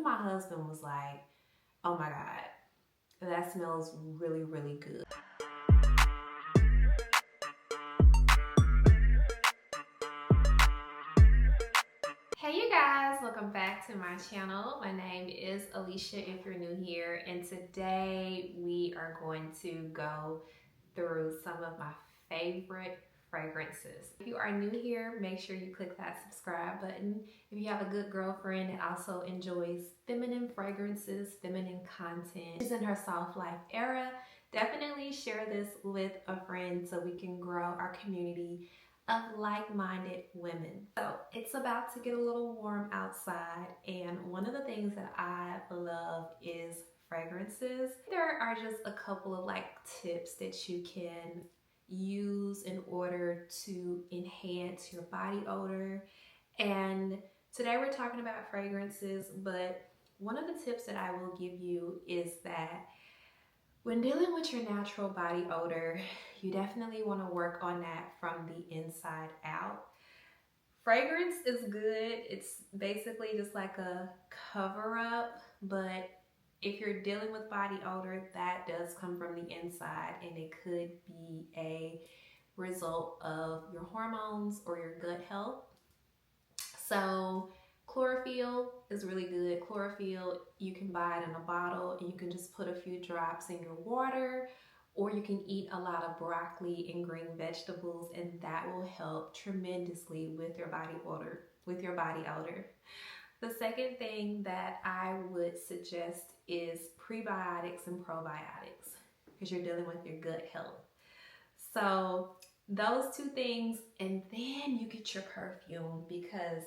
my husband was like, oh my God, that smells really, really good. Hey you guys, welcome back to my channel. My name is Alicia if you're new here, and today we are going to go through some of my favorite fragrances. If you are new here, make sure you click that subscribe button. If you have a good girlfriend that also enjoys feminine fragrances, feminine content, is in her soft life era, definitely share this with a friend so we can grow our community of like-minded women. So it's about to get a little warm outside, and one of the things that I love is fragrances. There are just a couple of tips that you can use in order to enhance your body odor. And today we're talking about fragrances, but one of the tips that I will give you is that when dealing with your natural body odor, you definitely want to work on that from the inside out. Fragrance is good. It's basically just like a cover up, but if you're dealing with body odor, that does come from the inside, and it could be a result of your hormones or your gut health. So chlorophyll is really good. Chlorophyll, you can buy it in a bottle and you can just put a few drops in your water, or you can eat a lot of broccoli and green vegetables, and that will help tremendously with your body odor. The second thing that I would suggest is prebiotics and probiotics, because you're dealing with your gut health. So those two things, and then you get your perfume, because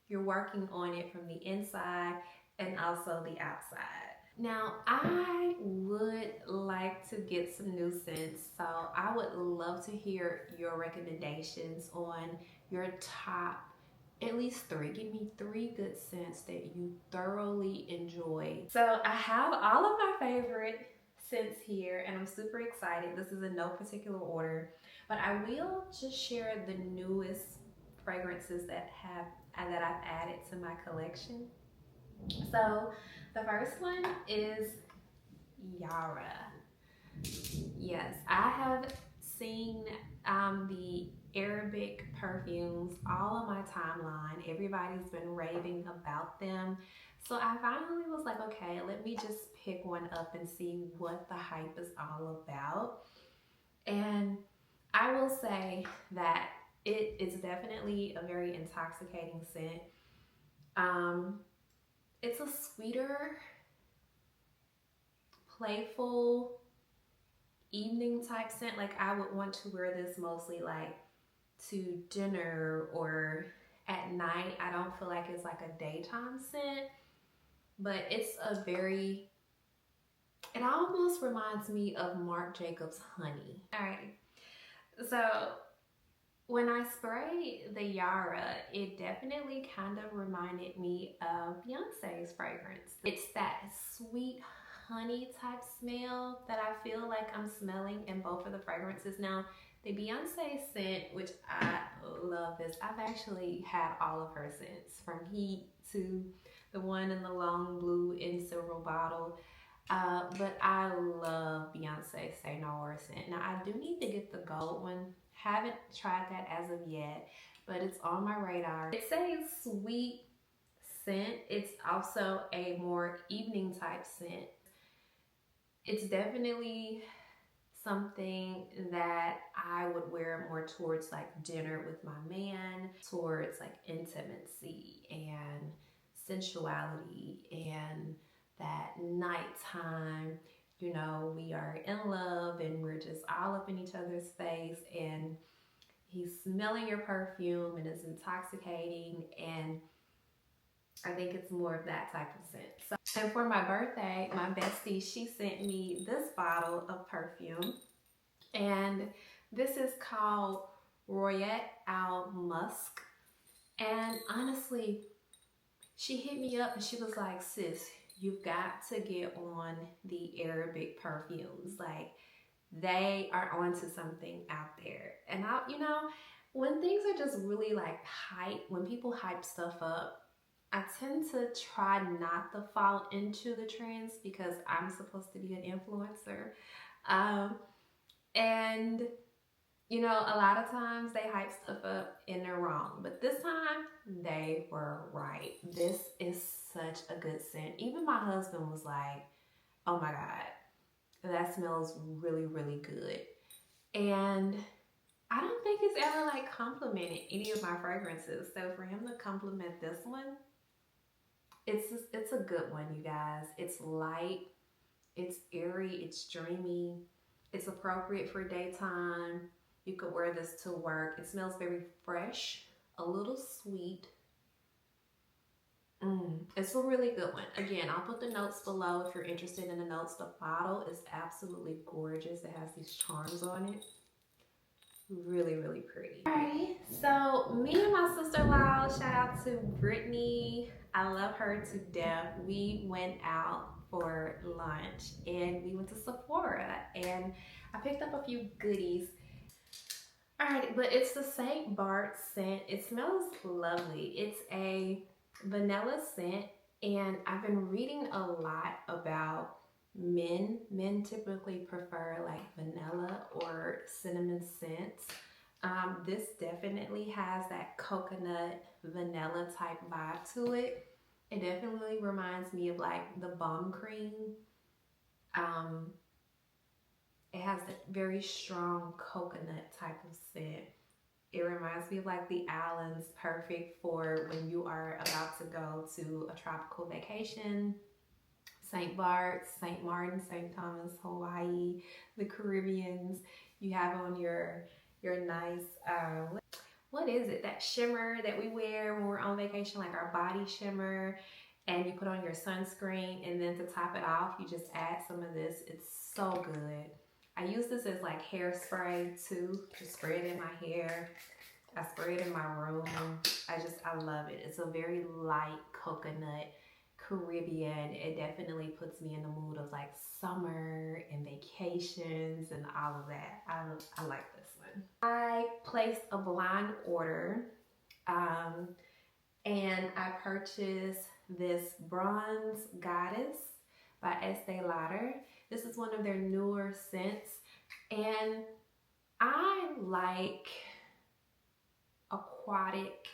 you're working on it from the inside and also the outside. Now, I would like to get some new scents, so I would love to hear your recommendations on your top at least 3. Give me 3 good scents that you thoroughly enjoy. So I have all of my favorite scents here, and I'm super excited. This is in no particular order, but I will just share the newest fragrances that I've added to my collection. So the first one is Yara. Yes, I have seen the Arabic perfumes all on my timeline. Everybody's been raving about them. So I finally was like, okay, let me just pick one up and see what the hype is all about. And I will say that it is definitely a very intoxicating scent. It's a sweeter, playful, evening type scent. Like, I would want to wear this mostly like to dinner or at night. I don't feel like it's like a daytime scent, but it's a very, it almost reminds me of Marc Jacobs Honey. All right, so when I sprayed the Yara, it definitely kind of reminded me of Beyonce's fragrance. It's that sweet honey type smell that I feel like I'm smelling in both of the fragrances. Now, the Beyonce scent, which I love this, I've actually had all of her scents, from Heat to the one in the long blue and silver bottle. But I love Beyonce Say Noir scent. Now, I do need to get the gold one. Haven't tried that as of yet, but it's on my radar. It's a sweet scent. It's also a more evening type scent. It's definitely something that I would wear more towards like dinner with my man, towards like intimacy and sensuality and that nighttime, you know, we are in love and we're just all up in each other's face, and he's smelling your perfume and it's intoxicating, and I think it's more of that type of scent. So, and for my birthday, my bestie, she sent me this bottle of perfume, and this is called Royette Al Musk. And honestly, she hit me up and she was like, sis, you've got to get on the Arabic perfumes. Like, they are onto something out there. And you know, when things are just really like hype, when people hype stuff up, I tend to try not to fall into the trends because I'm supposed to be an influencer. Um, and you know, a lot of times they hype stuff up and they're wrong, but this time they were right. This is such a good scent. Even my husband was like, oh my God, that smells really, really good. And I don't think he's ever like complimented any of my fragrances. So for him to compliment this one, it's a good one, you guys. It's light, it's airy, it's dreamy, it's appropriate for daytime. You could wear this to work. It smells very fresh, a little sweet. It's a really good one. Again, I'll put the notes below if you're interested in the notes. The bottle is absolutely gorgeous. It has these charms on it. Really, really pretty. Alrighty, so me and my sister-in-law, shout out to Brittany. I love her to death. We went out for lunch and we went to Sephora and I picked up a few goodies. Alright, but it's the St. Bart scent. It smells lovely. It's a vanilla scent and I've been reading a lot about men typically prefer like vanilla or cinnamon scents. This definitely has that coconut vanilla type vibe to it. It definitely reminds me of like the bomb cream. It has a very strong coconut type of scent. It reminds me of like the islands, perfect for when you are about to go to a tropical vacation. St. Bart's, St. Martin, St. Thomas, Hawaii, the Caribbeans. You have on your nice, what is it? That shimmer that we wear when we're on vacation, like our body shimmer. And you put on your sunscreen, and then to top it off, you just add some of this. It's so good. I use this as like hairspray too, to spray it in my hair. I spray it in my room. I love it. It's a very light coconut Caribbean. It definitely puts me in the mood of like summer and vacations and all of that. I like this one. I placed a blind order and I purchased this Bronze Goddess by Estee Lauder. This is one of their newer scents and I like aquatic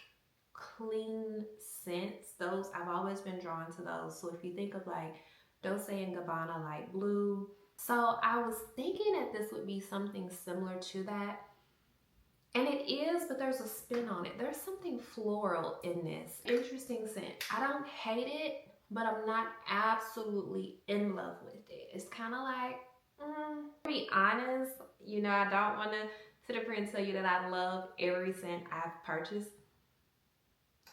clean scents. Those, I've always been drawn to those. So if you think of like Dolce & Gabbana light blue. So I was thinking that this would be something similar to that. And it is, but there's a spin on it. There's something floral in this. Interesting scent. I don't hate it, but I'm not absolutely in love with it. It's kind of like, to be honest, you know, I don't want to sit up here and tell you that I love every scent I've purchased.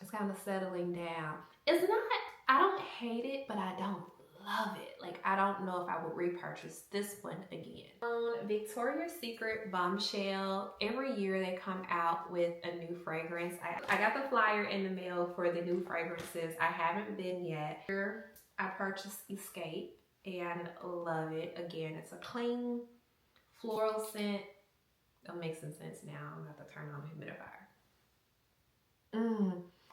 It's kind of settling down. It's not, I don't hate it, but I don't love it. Like, I don't know if I would repurchase this one again. On Victoria's Secret Bombshell, every year they come out with a new fragrance. I got the flyer in the mail for the new fragrances. I haven't been yet. Here I purchased Escape and love it. Again, it's a clean floral scent. I'm making sense now. I'm about to turn on the humidifier.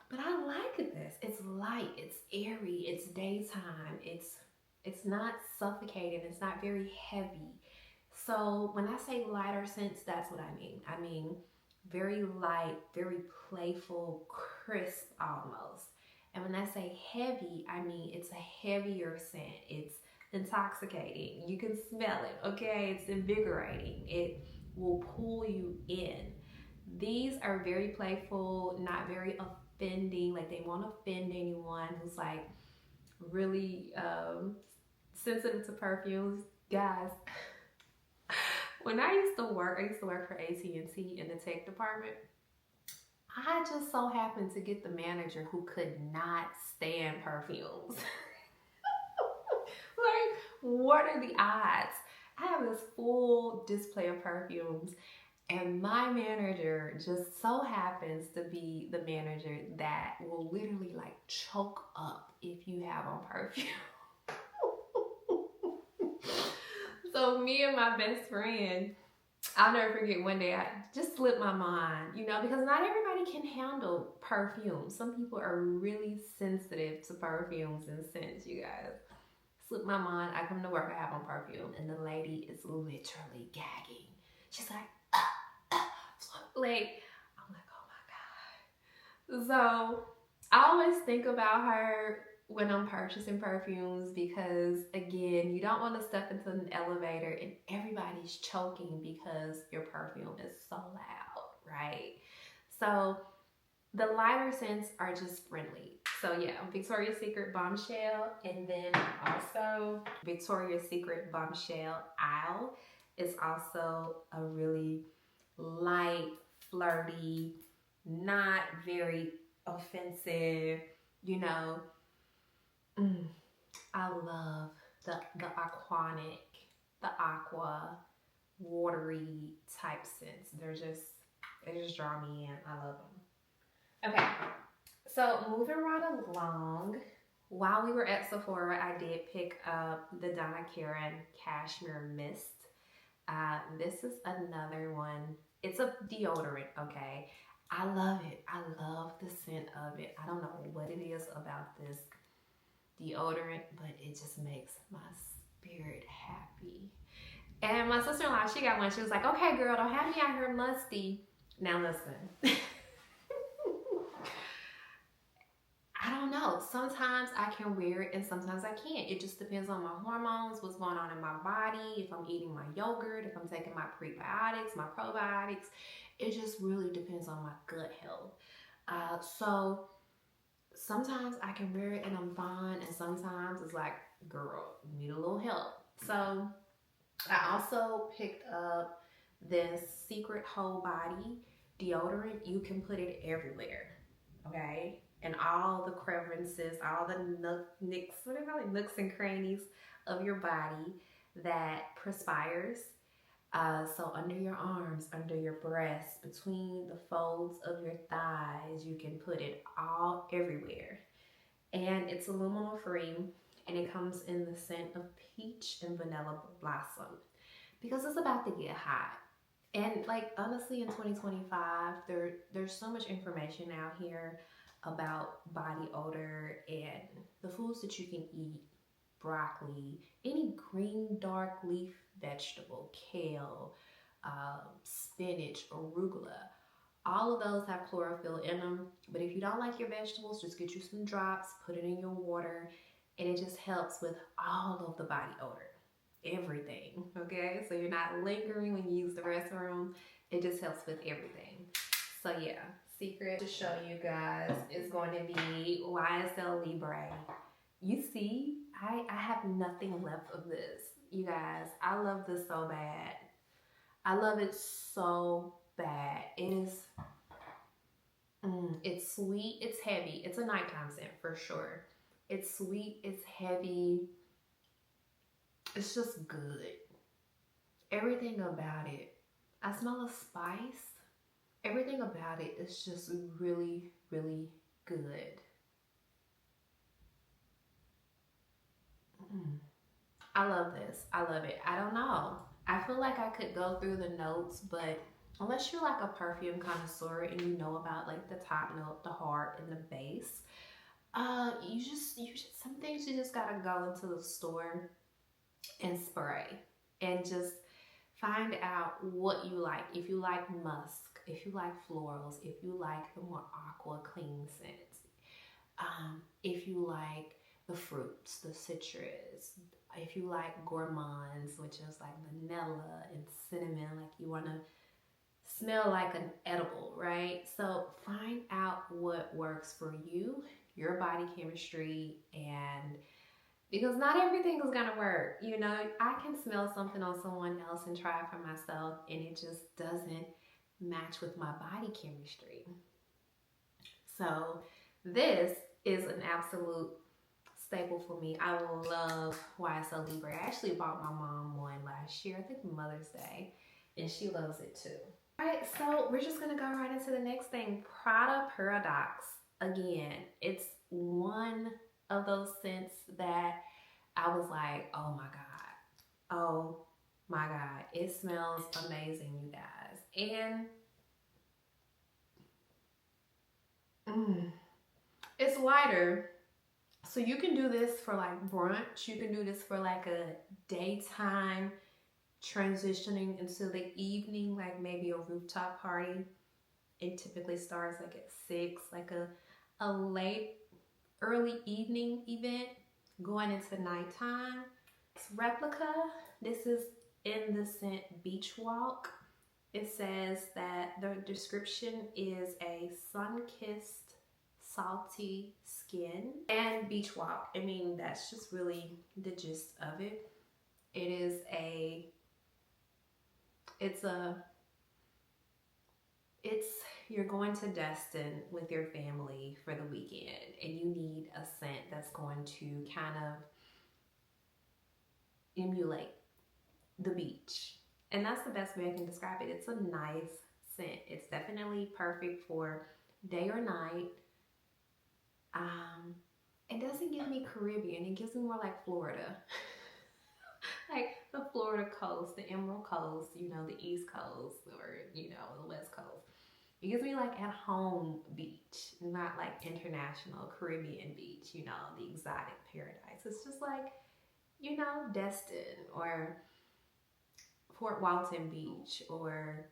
But I like this. It's light, it's airy, it's daytime, it's not suffocating, it's not very heavy. So when I say lighter scents, that's what I mean. I mean very light, very playful, crisp almost. And when I say heavy, I mean it's a heavier scent. It's intoxicating. You can smell it, okay? It's invigorating. It will pull you in. These are very playful, not very offending. Like they won't offend anyone who's like really sensitive to perfumes. Guys, when I used to work for AT&T in the tech department. I just so happened to get the manager who could not stand perfumes. Like, what are the odds? I have this full display of perfumes and my manager just so happens to be the manager that will literally like choke up if you have on perfume. So me and my best friend, I'll never forget one day I just slipped my mind, you know, because not everybody can handle perfume. Some people are really sensitive to perfumes and scents, you guys. Slipped my mind. I come to work, I have on perfume, and the lady is literally gagging. She's like, like, I'm like, oh my God. So I always think about her when I'm purchasing perfumes because, again, you don't want to step into an elevator and everybody's choking because your perfume is so loud, right? So the lighter scents are just friendly. So yeah, Victoria's Secret Bombshell, and then also Victoria's Secret Bombshell Isle is also a really light, flirty, not very offensive, you know. I love the aquanic, the aqua, watery type scents. They just draw me in. I love them. Okay, so moving right along. While we were at Sephora, I did pick up the Donna Karan Cashmere Mist. This is another one. It's a deodorant, okay? I love it. I love the scent of it. I don't know what it is about this deodorant, but it just makes my spirit happy. And my sister-in-law, she got one. She was like, okay, girl, don't have me out here musty. Now listen. I don't know. Sometimes I can wear it and sometimes I can't. It just depends on my hormones, what's going on in my body, if I'm eating my yogurt, if I'm taking my prebiotics, my probiotics. It just really depends on my gut health. So sometimes I can wear it and I'm fine, and sometimes it's like, girl, you need a little help. So I also picked up this Secret Whole Body deodorant. You can put it everywhere, okay? And all the crevices, all the nooks and crannies of your body that perspires. So under your arms, under your breasts, between the folds of your thighs, you can put it all everywhere. And it's aluminum free, and it comes in the scent of peach and vanilla blossom because it's about to get hot. And like honestly, in 2025, there's so much information out here about body odor and the foods that you can eat: broccoli, any green dark leaf vegetable, kale, spinach, arugula. All of those have chlorophyll in them. But if you don't like your vegetables, just get you some drops, put it in your water, and it just helps with all of the body odor. Everything, okay? So you're not lingering when you use the restroom. It just helps with everything. So yeah, secret to show you guys is going to be YSL Libre. You see, I have nothing left of this. You guys, I love this so bad. I love it so bad. It's sweet, it's heavy. It's a nighttime scent for sure. It's sweet, it's heavy. It's just good. Everything about it. I smell a spice. Everything about it is just really, really good. I love this. I love it. I don't know. I feel like I could go through the notes, but unless you're like a perfume connoisseur and you know about like the top note, the heart, and the base, some things you just gotta go into the store and spray and just find out what you like. If you like musk, if you like florals, if you like the more aqua clean scents, if you like the fruits, the citrus, if you like gourmands, which is like vanilla and cinnamon, like you want to smell like an edible, right? So find out what works for you, your body chemistry, and because not everything is gonna work. You know, I can smell something on someone else and try it for myself, and it just doesn't match with my body chemistry. So this is an absolute staple for me. I love YSL Libre. I actually bought my mom one last year, I think Mother's Day, and she loves it too. All right, so we're just gonna go right into the next thing. Prada Paradoxe. Again, it's one of those scents that I was like, oh my God. Oh My God, it smells amazing, you guys. And it's lighter. So you can do this for like brunch. You can do this for like a daytime transitioning into the evening, like maybe a rooftop party. It typically starts like at 6, like a late, early evening event going into nighttime. It's replica. This is in the scent Beach Walk. It says that the description is a sun-kissed, salty skin and beach walk. I mean, that's just really the gist of it. It is it's you're going to Destin with your family for the weekend and you need a scent that's going to kind of emulate the beach. And that's the best way I can describe it. It's a nice scent. It's definitely perfect for day or night. It doesn't give me Caribbean. It gives me more like Florida. Like the Florida coast, the Emerald Coast, you know, the East Coast, or, you know, the West Coast. It gives me like at home beach, not like international Caribbean beach, you know, the exotic paradise. It's just like, you know, Destin or Fort Walton Beach, or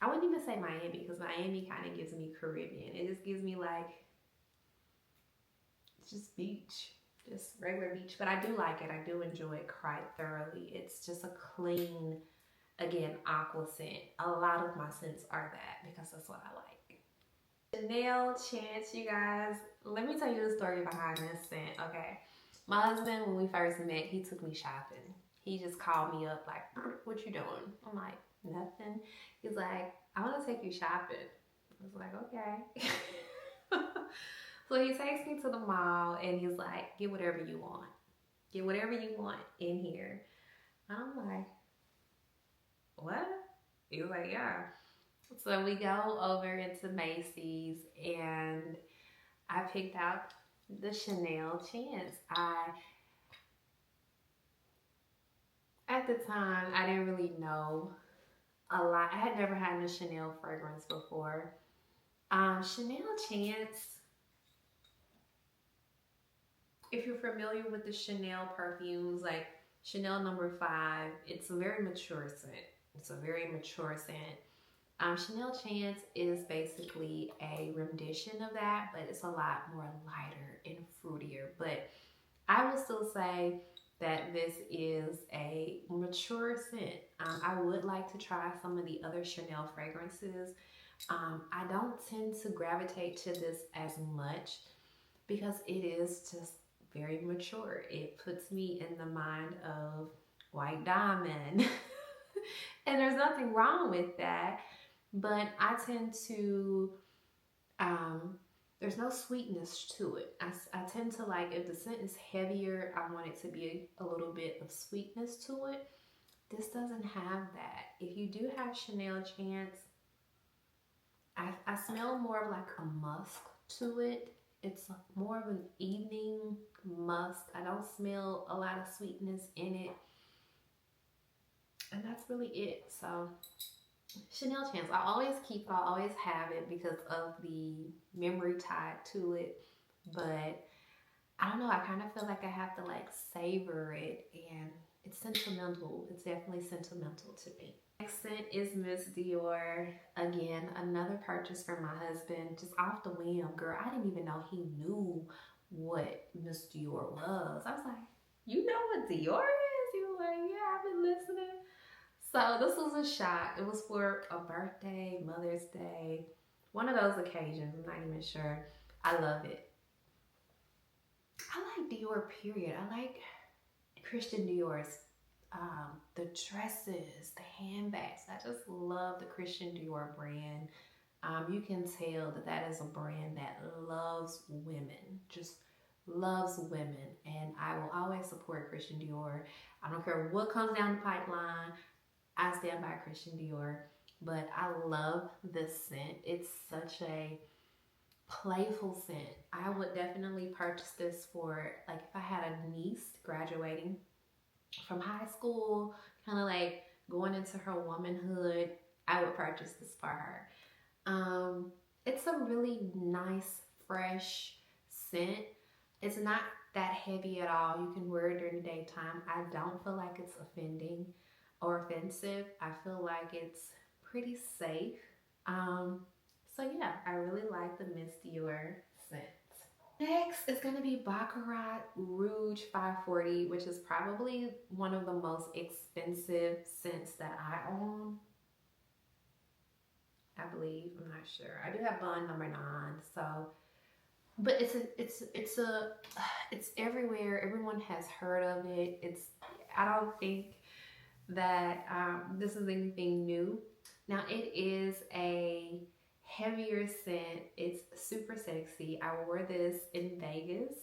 I wouldn't even say Miami because Miami kind of gives me Caribbean. It just gives me like, it's just beach, just regular beach. But I do like it. I do enjoy it quite thoroughly. It's just a clean, again, aqua scent. A lot of my scents are that because that's what I like. Chanel Chance, you guys. Let me tell you the story behind this scent, okay? My husband, when we first met, he took me shopping. He just called me up like, what you doing? I'm like, nothing. He's like, I want to take you shopping. I was like, okay. So he takes me to the mall and he's like, get whatever you want. Get whatever you want in here. I'm like, what? He was like, yeah. So we go over into Macy's and I picked out the Chanel Chance. At the time, I didn't really know a lot. I had never had a Chanel fragrance before. Chanel Chance, if you're familiar with the Chanel perfumes, like Chanel No. 5, it's a very mature scent. It's a very mature scent. Chanel Chance is basically a rendition of that, but it's a lot more lighter and fruitier. But I would still say that this is a mature scent. I would like to try some of the other Chanel fragrances. I don't tend to gravitate to this as much because it is just very mature. It puts me in the mind of White Diamond. And there's nothing wrong with that, but I tend to, there's no sweetness to it. I tend to like, if the scent is heavier, I want it to be a little bit of sweetness to it. This doesn't have that. If you do have Chanel Chance, I smell more of like a musk to it. It's more of an evening musk. I don't smell a lot of sweetness in it. And that's really it. So Chanel Chance, I always keep it, I always have it because of the memory tied to it. But I don't know, I kind of feel like I have to like savor it, and it's sentimental. It's definitely sentimental to me. Next scent is Miss Dior. Again, another purchase from my husband, just off the whim. Girl, I didn't even know he knew what Miss Dior was. I was like, you know what Dior is? He was like, yeah, I've been listening. So this was a shot. It was for a birthday, Mother's Day, one of those occasions. I'm not even sure. I love it. I like Dior, period. I like Christian Dior's, the dresses, the handbags. I just love the Christian Dior brand. You can tell that that is a brand that loves women, just loves women. And I will always support Christian Dior. I don't care what comes down the pipeline. I stand by Christian Dior, but I love this scent. It's such a playful scent. I would definitely purchase this for, like, if I had a niece graduating from high school, kind of like going into her womanhood, I would purchase this for her. It's a really nice, fresh scent. It's not that heavy at all. You can wear it during the daytime. I don't feel like it's offending or offensive. I feel like it's pretty safe. Um, so yeah, I really like the Miss Dior scent. Next is going to be Baccarat Rouge 540, which is probably one of the most expensive scents that I own. I believe, I'm not sure. I do have Bond number 9, so, but it's everywhere. Everyone has heard of it. I don't think that this is anything new. Now it is a heavier scent. It's super sexy. I wore this in Vegas,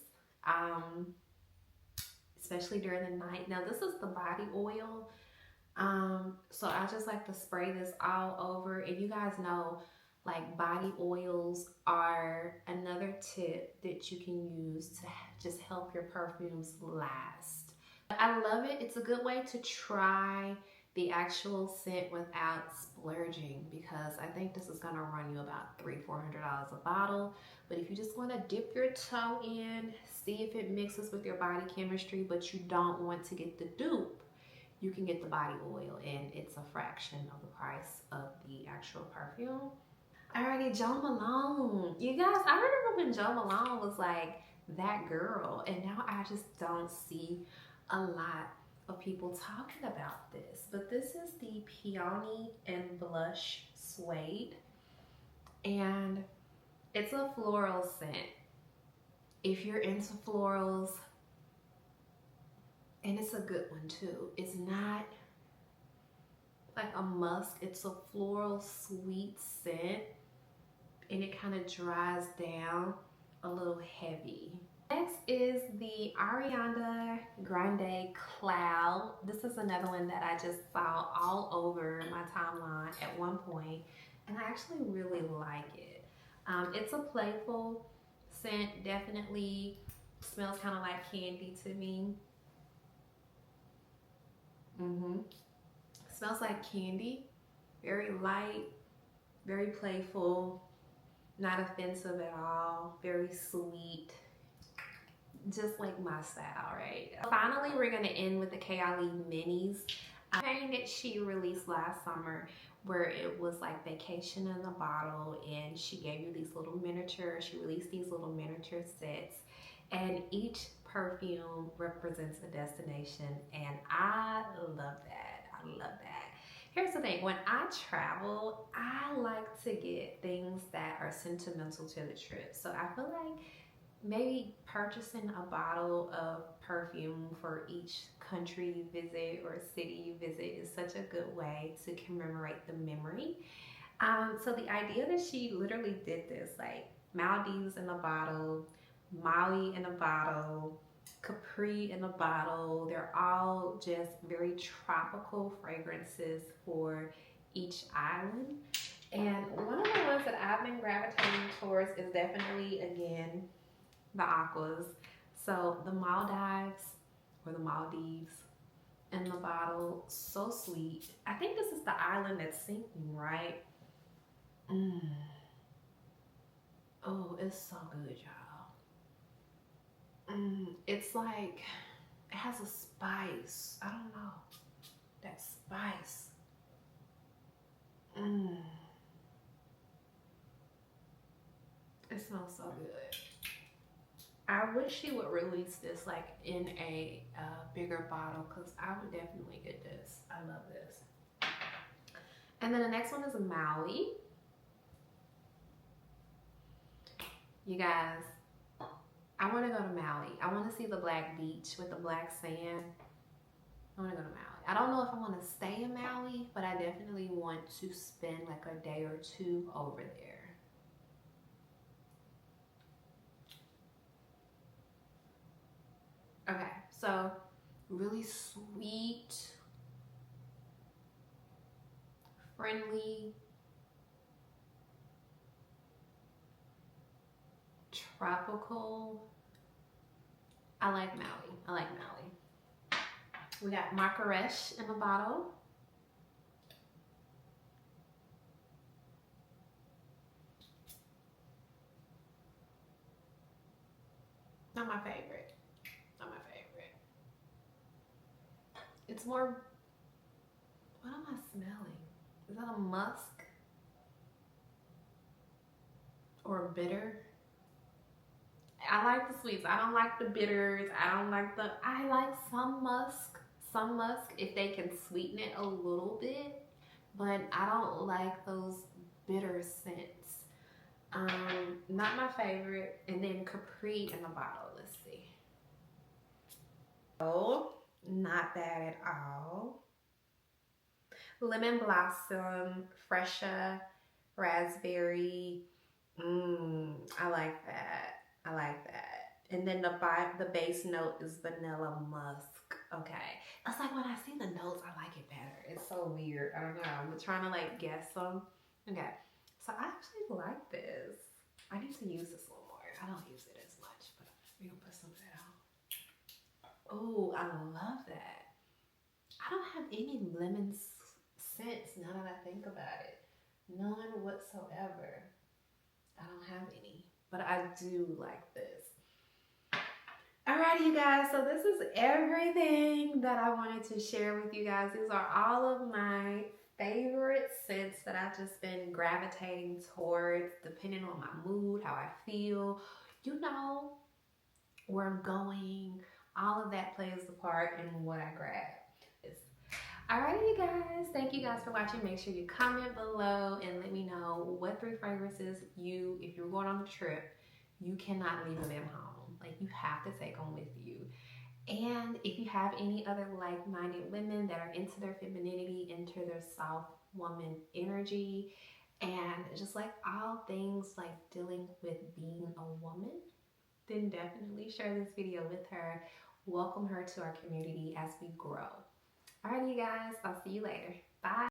especially during the night. Now this is the body oil. So I just like to spray this all over, and you guys know, like, body oils are another tip that you can use to just help your perfumes last. I love it. It's a good way to try the actual scent without splurging, because I think this is gonna run you about $300-400 a bottle. But if you just want to dip your toe in, see if it mixes with your body chemistry, but you don't want to get the dupe, you can get the body oil, and it's a fraction of the price of the actual perfume. Alrighty, Jo Malone. You guys, I remember when Jo Malone was like that girl, and now I just don't see a lot of people talking about this. But this is the Peony and Blush Suede, and it's a floral scent. If you're into florals, and it's a good one too. It's not like a musk, it's a floral sweet scent, and it kind of dries down a little heavy. Next is the Ariana Grande Cloud. This is another one that I just saw all over my timeline at one point, and I actually really like it. It's a playful scent, definitely smells kind of like candy to me. Smells like candy, very light, very playful, not offensive at all, very sweet, just like my style, right? Finally, we're gonna end with the Kayali Minis. A painting that she released last summer, where it was like vacation in a bottle, and she gave you these little miniature, she released these little miniature sets, and each perfume represents a destination, and I love that. I love that. Here's the thing, when I travel, I like to get things that are sentimental to the trip. So I feel like maybe purchasing a bottle of perfume for each country you visit or city you visit is such a good way to commemorate the memory. So the idea that she literally did this, like Maldives in a bottle, Maui in a bottle, Capri in a bottle, they're all just very tropical fragrances for each island. And one of the ones that I've been gravitating towards is definitely, again, the aquas. So the Maldives, or the Maldives in the bottle, so sweet. I think this is the island that's sinking, right? Oh, it's so good, y'all. It's like, it has a spice. I don't know, that spice. It smells so good. I wish she would release this like in a bigger bottle, because I would definitely get this. I love this. And then the next one is Maui. You guys, I want to go to Maui. I want to see the black beach with the black sand. I want to go to Maui. I don't know if I want to stay in Maui, but I definitely want to spend like a day or two over there. Okay, so really sweet, friendly, tropical. I like Maui. I like Maui. We got Marcaresh in a bottle. Not my favorite. Not my favorite. It's more, what am I smelling? Is that a musk? Or bitter? I like the sweets. I don't like the bitters. I like some musk. Some musk if they can sweeten it a little bit. But I don't like those bitter scents. Not my favorite. And then Capri in a bottle. Let's see. Oh, not bad at all. Lemon Blossom, Fresha, Raspberry. I like that. I like that. And then the base note is Vanilla Musk. Okay. It's like when I see the notes, I like it better. It's so weird. I don't know. I'm trying to like guess them. Okay. So I actually like this. I need to use this a little more. I don't use it as much, but we're gonna put some of that on. Oh, I love that. I don't have any lemon scents now that I think about it. None whatsoever. I don't have any, but I do like this. Alrighty, you guys, so this is everything that I wanted to share with you guys. These are all of my favorite scents that I've just been gravitating towards, depending on my mood, how I feel, you know, where I'm going. All of that plays a part in what I grab. Alrighty, you guys, thank you guys for watching. Make sure you comment below and let me know what 3 fragrances if you're going on a trip, you cannot leave them home. Like, you have to take them with you. And if you have any other like-minded women that are into their femininity, into their soft woman energy, and just like all things like dealing with being a woman, then definitely share this video with her. Welcome her to our community as we grow. Alright, you guys, I'll see you later. Bye.